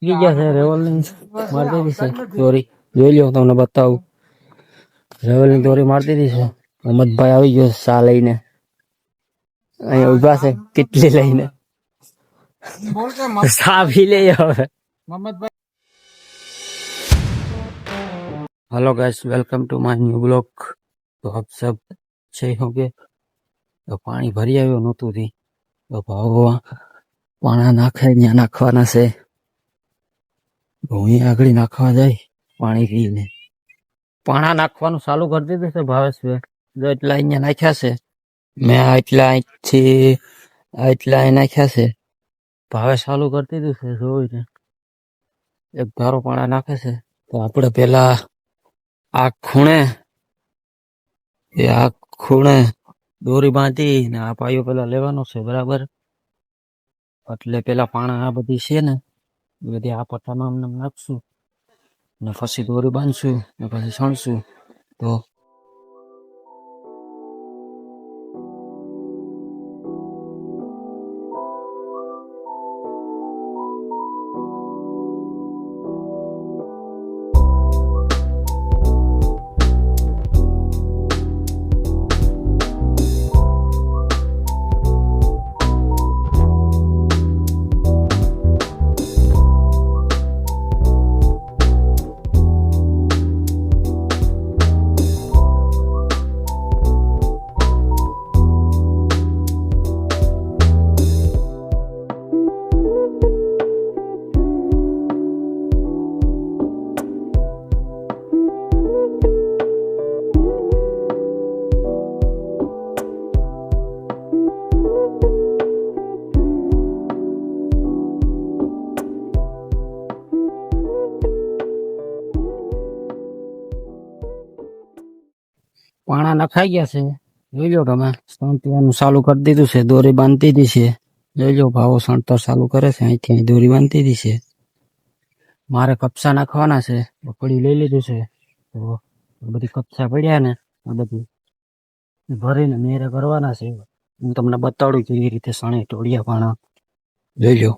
ગયા છે રેવલની મારી દીધી છે દોરી. જોઈ લો તમને બતાવું. રેવલની દોરી મારી દીધી છે. અમદભાઈ આવી ગયો સા લઈને. અહીંયા ઉભા છે કેટલી લઈને. સા પી લે હવે. Hello guys, welcome to my new blog. तो आप सब अच्छे होंगे। तो पानी भरी आयो नहोતું થી તો ભાવ પાણા નાખે ત્યાં નાખવાના છે. અહીં આગળ નાખવા જાય પાણી પીને. પાણા નાખવાનું ચાલુ કરી દીધું છે ભાવેશભાઈ. જો એટલા અહીંયા નાખ્યા છે. મેં એટલા અહીંથી એટલા અહીં નાખ્યા છે. ભાવે ચાલુ કરી દીધું છે જોઈને. એક ધારો પાણા નાખે છે. તો આપણે પેલા આ ખૂણે દોરી બાંધી ને આ પાયો પેલા લેવાનો છે બરાબર. એટલે પેલા પાણા આ બધી છે ને એ બધી આ પટ્ટામાં અમને નાખશું ને પછી દોરી બાંધશું ને પછી સણશું. તો પાણા નખાઈ ગયા છે. જોઈ લો તમે. સણવાનું ચાલુ કરી દીધું છે. દોરી બાંધી દીધી છે. જોઈ લો ભાવો સણતર ચાલુ કરે છે. અહીંથી અહીં દોરી બાંધી દીધી છે. મારે કપસા નાખવાના છે. પડી લઈ લીધું છે. તો બધી કપસા પડ્યા ને આ બધી ભરીને મેરે કરવાના છે. હું તમને બતાડું કેવી રીતે સણે ટોળિયા પાણા. જોઈ લો.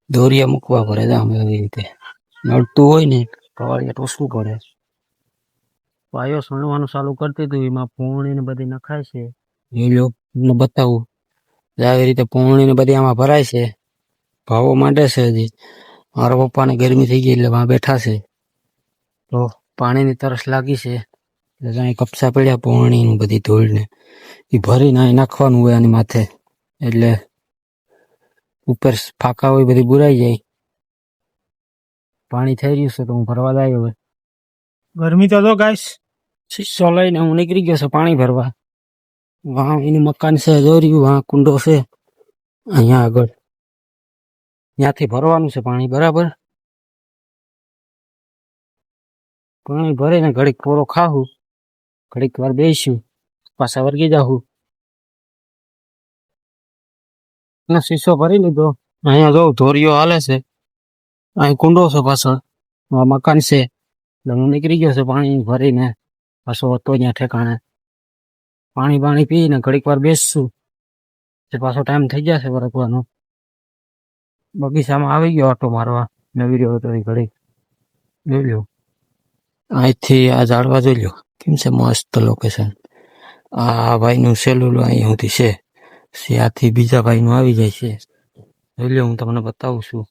દોરિયા મૂકવા પડે આમ એવી રીતે. નડતું હોય ને કવાળિયા ટોસવું પડે. પાયો સણવાનું ચાલુ કરતી હતું. એમાં પોણી ને બધી નખાય છે. જોઈ લો તમને બતાવું. આવી રીતે પોણી ને બધી આમાં ભરાય છે. ભાવો માંડે છે હજી. મારા પપ્પાને ગરમી થઈ ગઈ એટલે વાં બેઠા છે. તો પાણીની તરસ લાગી છે એટલે અહીં કપસા પડ્યા પોણી નું બધી ધૂળને એ ભરીને અહીં નાખવાનું હોય આની માથે. એટલે ઉપર ફાંકા હોય બધી બુરાઈ જાય. પાણી થઈ રહ્યું છે તો હું ભરવા જાય હવે. ગરમી તો ગાઈસ. શીશો લઈને હું નીકળી ગયો છે પાણી ભરવા. વાં એનું મકાન છે દોર્યું. વાં કુંડો છે અહીંયા આગળ. ત્યાંથી ભરવાનું છે પાણી બરાબર. પાણી ભરીને ઘડીક પોરો ખાવું. ઘડીક વાર બેસીશું પાછા વર્ગી જાઉં. શીશો ભરી લીધો. અહીંયા જો ધોરીઓ હાલે છે. અહીં કુંડો છે પાછળ. મકાન છે એટલે હું નીકળી ગયો છે પાણી ભરીને. પાછો હતો ત્યાં ઠેકાણે. પાણી પીને ઘડીક વાર બેસશું. પાછો ટાઈમ થઈ જશે વરસવાનો. બગીચામાં આવી ગયો આટો મારવા. નવી રહ્યો હતો ઘડીક. જોઈ લો અહીંથી આ ઝાડવા જોઈ લો કેમ છે મસ્ત લોકેશન. આ ભાઈનું સેલું અહીં સુધી છે. ત્યાંથી બીજા ભાઈનું આવી જાય છે. જોઈ લો હું તમને બતાવું છું.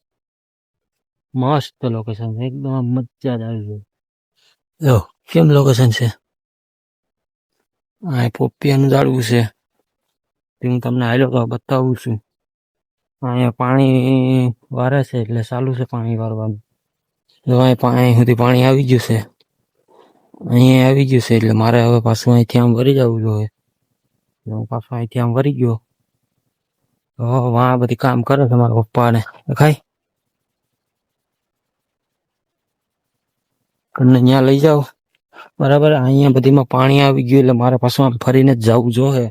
મસ્ત લોકેશન એકદમ મજા જ આવી ગઈ. જો કેમ લોકેશન છે. આ પોપિયાનું ઝાડવું છે. હું તમને હાલો તો બતાવું છું. અહીંયા પાણી વારે છે એટલે ચાલુ છે પાણી વારવાનું. અહીં સુધી પાણી આવી ગયું છે. અહીંયા આવી ગયું છે એટલે મારે હવે પાછું અહીંથી આમ વરી જવું જોઈએ. હું પાછું અહીંથી આમ વરી ગયો. વાં બધી કામ કરે છે મારા પપ્પાને દેખાય. ત્યાં લઈ જાઓ બરાબર. અહીંયા બધીમાં પાણી આવી ગયું એટલે મારે પાછું આમ ફરીને જ જવું જોઈએ.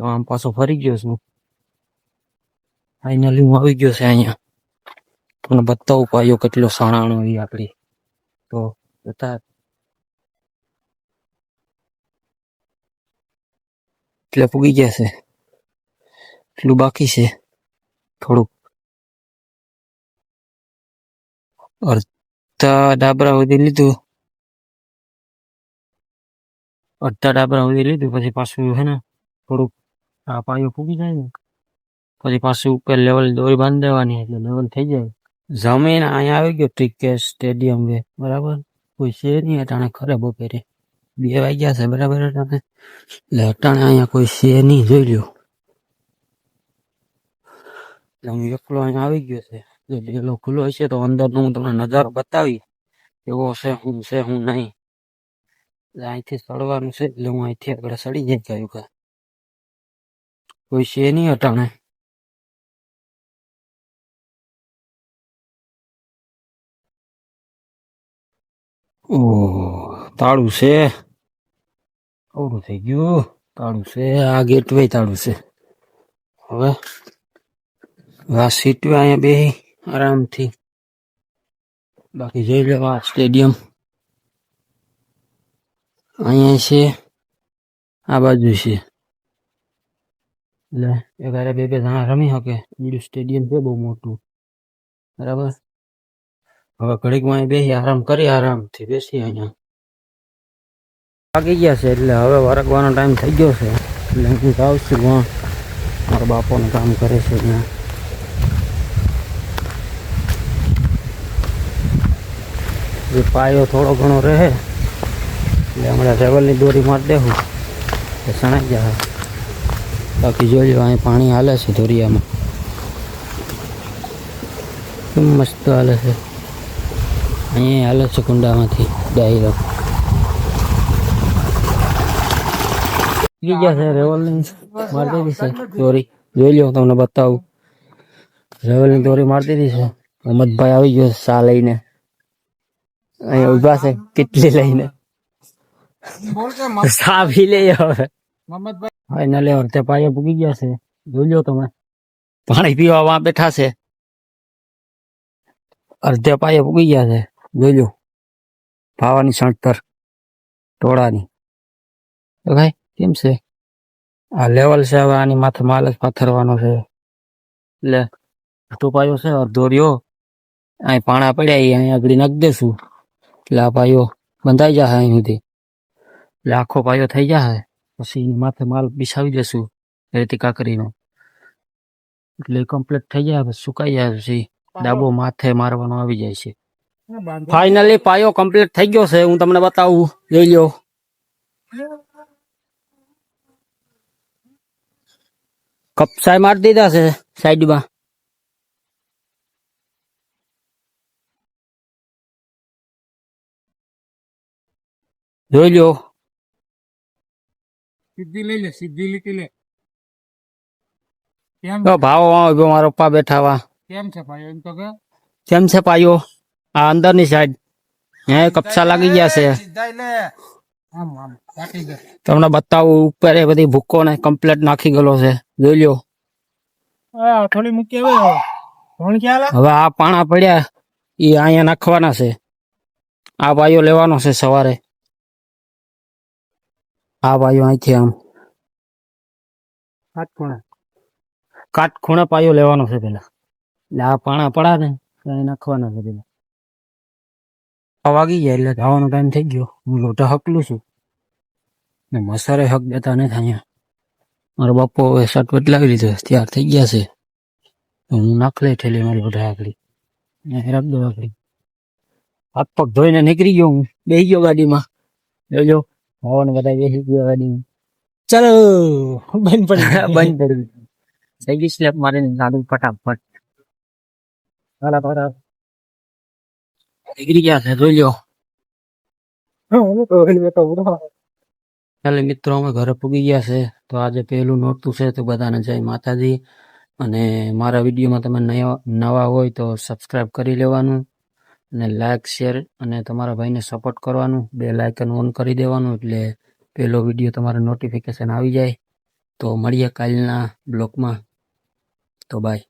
આમ પાછો ફરી ગયો છું. ફાઇનલી હું આવી ગયો છે અહીંયા. તમને બતાવું પાયો કેટલો સાણાનો એ આપડી. તો બતા એટલે પૂગી ગયા છે. એટલું બાકી છે. થોડુંક અડધા ડાબરા સુધી લીધું, પછી પાછું હે ને થોડુંક આ પાયો ફૂગી જાય ને પછી પાછું ઉપર લેવલ દોરી બાંધી દેવાની એટલે લેવલ થઈ જાય. જમીન અહીંયા આવી ગયો ક્રિકેટ સ્ટેડિયમ વે બરાબર, કોઈ છે નહીં અટાણે, ખરે બપોરે 2 વાગ્યા છે બરાબર અટાણે, એટલે અટાણે અહીંયા કોઈ છે નહીં, જોઈ લ્યો. હું એકલો અહીંયા આવી ગયો છે, જો ડેલો ખુલ્લો હશે તો અંદરનો હું તમને નજારો બતાવી એવો છે હું નહીં. અહીંથી ચડવાનું છે એટલે હું અહીંથી આગળ ચડી જાય ગયું કે કોઈ છે નહીં અટાણે. ઓહ તાળું છે, અવડું થઈ ગયું, તાળું છે, આ ગેટ વે તાળું છે. હવે આ સીટ અહીંયા બેહી આરામથી, બાકી જોઈ લેવા સ્ટેડિયમ અહીંયા છે, આ બાજુ છે, એટલે એગારે 2 જણા રમી શકે. બીજું સ્ટેડિયમ છે બહુ મોટું બરાબર. હવે ઘડીકમાં અહીં બેસી આરામ કરી, આરામથી બેસી અહીંયા વાગી ગયા છે એટલે હવે વરગવાનો ટાઈમ થઈ ગયો છે એટલે હું જાઉં છું. મારા બાપોનું કામ કરે છે ત્યાં. જે પાયો થોડો ઘણો રહે એટલે હમણાં રેવલની દોરી મારી દેવું એટલે સણાઈ જાય. બાકી જોઈ લો અહીં પાણી હાલે છે દોરિયામાં, કેમ મસ્ત હાલે છે. અહીંયા હાલે છે કુંડામાંથી ડાયરો ગયા છે. રેવલની મારી દીધી છે દોરી, જોઈ લો તમને બતાવું. રેવલની દોરી મારી દીધી છે. અમદભાઈ આવી ગયો સા લઈને, અહીંયા ઉભા છે કેટલી લઈને, સા પી લે હવે. ફાઈનલ અડધે પાયે પૂગી ગયા છે, જોઈ લો તમે. પાણી પીવા વાં બેઠા છે, અડધે પાયે પૂગી ગયા છે, જોઈ લો. ભાવાની સણતર ટોળાની તો ભાઈ કેમ છે આ લેવલ છે. હવે આની માથે માલ જ પાથરવાનો છે એટલે અડધો પાયો છે, અડધો રહ્યો. અહીં પાણા પડ્યા એ અહીં આગળ નાખી દેશું એટલે આ પાયો બંધાઈ જશે અહીં સુધી, એટલે આખો પાયો થઈ જશે. પછી માથે માલ બિછાવી દેશું રેતી કાકરીનો એટલે કમ્પ્લીટ થઈ જાય. પછી સુકાઈ જાય પછી ડાબો માથે મારવાનો આવી જાય છે. ફાઇનલી પાયો કમ્પ્લીટ થઈ ગયો છે, હું તમને બતાવું, જોઈ લો. કપસાય મારી દીધા છે સાઈડમાં, જોઈ લો. સીધી લઈ લે, સીધી લીટી લે. ભાવ મારો પપ્પા બેઠા વા. કેમ છે પાયો એમ તો કે કેમ છે પાયો? આ અંદરની સાઈડ હે કપસા લાગી ગયા છે. તમને બતાવું ઉપર એ બધી ભૂકો ને કમ્પ્લીટ નાખી ગયેલો છે, જોઈ લો. થોડી મૂકી હવે આ પાણા પડ્યા એ અહીંયા નાખવાના છે. આ પાયો લેવાનો છે સવારે. આ પાયો અહીંથી આમ કાટખૂણે પાયો લેવાનો છે પેલા, એટલે આ પાણા પડા ને અહીં નાખવાના છે પેલા. વાગી ગયા એટલે જવાનો ટાઈમ થઈ ગયો. હું લોટા હકલું છું ને મસારે હક દેતા નથી અહીંયા. મારો બાપો હવે શર્ટ બદલાવી લીધો, તૈયાર થઈ ગયા છે. હું નાખ લે ઠેલી મારી લોટા આકડી રાખ દો આકડી. હાથ પગ ધોઈને નીકળી ગયો, હું બેસી ગયો ગાડીમાં. જોજો હવાને બધા બેસી ગયો ગાડીમાં. ચાલો બંધ પડી બંધ કરી થઈ ગઈ સ્લેપ મારીને ગાડી ફટાફટ નીકળી ગયા છે, જોઈ લો. ચાલો મિત્રો અમે ઘરે પૂગી ગયા છે. તો આજે પહેલું નોરતું છે તો બધાને જય માતાજી. અને મારા વિડીયોમાં તમે નવા હોય તો સબસ્ક્રાઈબ કરી લેવાનું અને લાઈક શેર અને તમારા ભાઈને સપોર્ટ કરવાનું. 2 લાઇકન ઓન કરી દેવાનું એટલે પહેલો વિડીયો તમારે નોટિફિકેશન આવી જાય. તો મળીએ કાલના બ્લોગમાં. તો બાય.